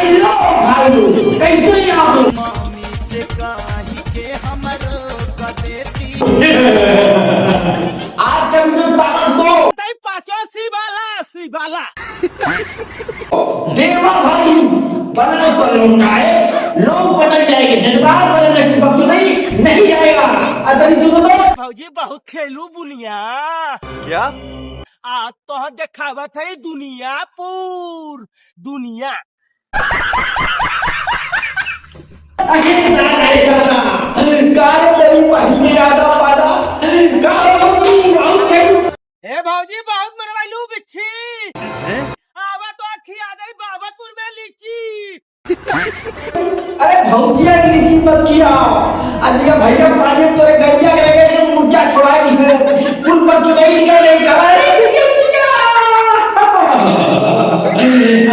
Hello भाई लोग, कैसे हैं आप लोग? आज का वीडियो ताकत दो पांचों सी बाला देवा भाई बनने पर लौटाए, लोग बदल जाएंगे, जज्बात बदलने की वक्त नहीं आएगा। अतरी सुनो तो भौजी बहुत खेलू बुनिया क्या? आज तो देखावत है दुनिया पूर दुनिया। हे भौजी बहुत मरवाइलू बिच्छी आवा तो खिया दे बाबतपुर में लीची। अरे भौजिया की लीची मत किया अदिया भैया पाजे तोरे गड़िया के लगे से मुर्चा छोड़ा नहीं है पुल पर चुके निकल नहीं करा रे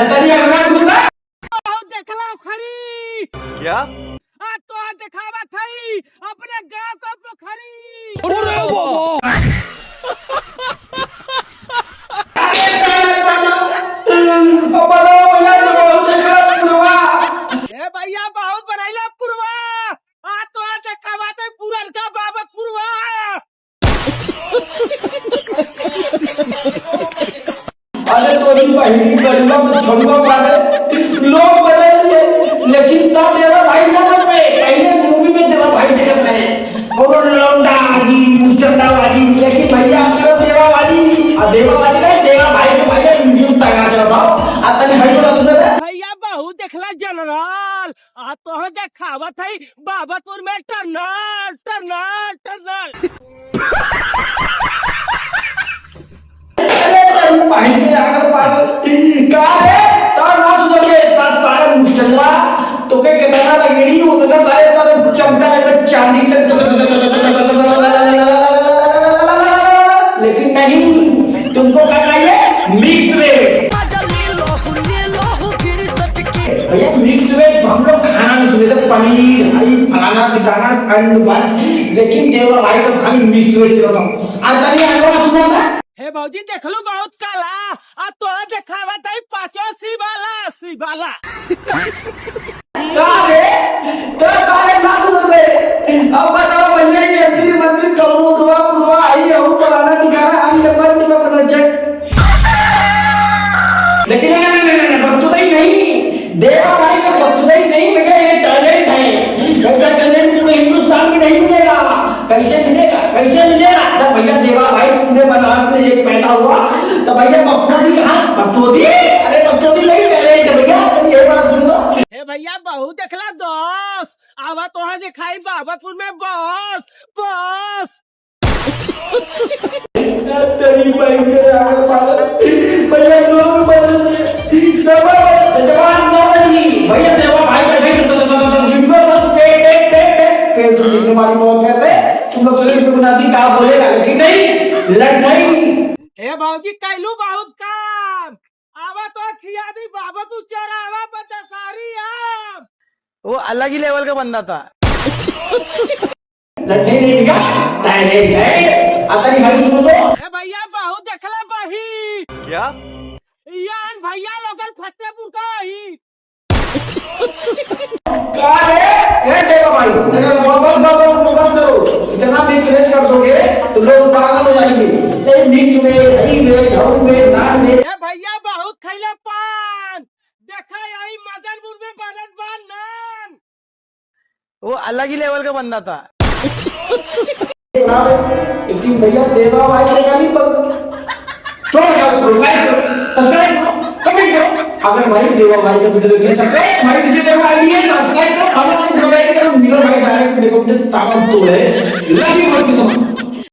अतरिया हमारा सुना बहुत देखला खरी क्या? आज तो दिखावा थई अपने गांव का पोखरी। अरे बाबा ए भैया बहुत बनाइला पुरवा आज तो दिखावा थई पुरन का बाबतपुरवा। अरे तोरी बहनी गरीबा में छोड़वा पाले लोग बदल लेकिन तब मेरा भाई ना बने पहले मूवी में तेरा भाई देखत रहे और लौंडा जी मुचंदा वाली लेकिन भैया आपका देवा वाली आ देवा वाली नहीं देवा भाई के भैया वीडियो तगा चला बाओ आता नहीं भाई बोला सुने भैया बहुत देखला जनरल आज तो दिखावा थई बाबतपुर में टर्नल टर्नल टर्नल। अरे भाई के आगे पागल का है तार ना सुन के तार सारे मुचंदा तो के कितना लगेड़ी उतना सारे तार चमका लेते चांदी लेकिन नहीं तुमको क्या चाहिए मिक्स वेज भैया मिक्स वेज हम लोग खाना नहीं सुने पनीर हरी फलाना दिखाना अंड बन लेकिन देवा भाई तो खाली मिक्स वेज चलो आज तक आगे सुना था हे भौजी देखलू बहुत काला आज तो दिखावा थई पांचों सी बाला। कारे तो कारे ना सुनते अब बताओ भैया ये मंदिर कबूल हुआ पूरा आई हूं पुराना ठिकाना अन्य बंद में बदल जाए लेकिन नहीं बच्चों नहीं देवा भाई का बच्चों नहीं भैया ये टैलेंट है ऐसा टैलेंट पूरे हिंदुस्तान में नहीं मिलेगा कैसे मिलेगा जब भैया देवा भाई पूरे बनारस में एक पैदा हुआ तो भैया बच्चों कहा बच्चों अरे बच्चों नहीं टैलेंट है भैया ये बात सुन लो हे भैया बहुत देखला दोस्त आवा तो दिखाई बाबतपुर में बॉस तेरी भाई के आगे पागल भैया लोग बदल सब जवान न बनी भैया देवा भाई बैठे पे तुम्हारी मौत कहते तुम लोग चले वीडियो बनाती का बोलेगा लेकिन नहीं लड़ नहीं हे भौजी कैलू बहुत काम आवा तो खिया दी बाबतपुर चरावा पचासारी आम। वो अलग ही लेवल का बंदा था। लड़ने नहीं भैया टैलेंट है अगर हरी सुनो तो हे भैया बहुत देखला बही क्या? यान भैया लोगन फतेहपुर का ही का है ये देवा भाई तेरा मोबाइल दो इतना भी क्रेज कर दोगे तो लोग पागल हो जाएंगे ये नीच में हरी में झाऊ में नाच में हे भैया बहुत खैला पान देखा यही मदनपुर में बनत बान नान। वो अलग ही लेवल का बंदा था। लेकिन भैया देवा भाई से का नहीं तो लाइक सब्सक्राइब करो कमेंट करो अगर भाई देवा भाई का वीडियो देख सकते हैं भाई मुझे देवा आईडी है सब्सक्राइब करो हम लोग दबाएंगे तो मिलो भाई डायरेक्ट देखो मुझे ताकत तो है लव यू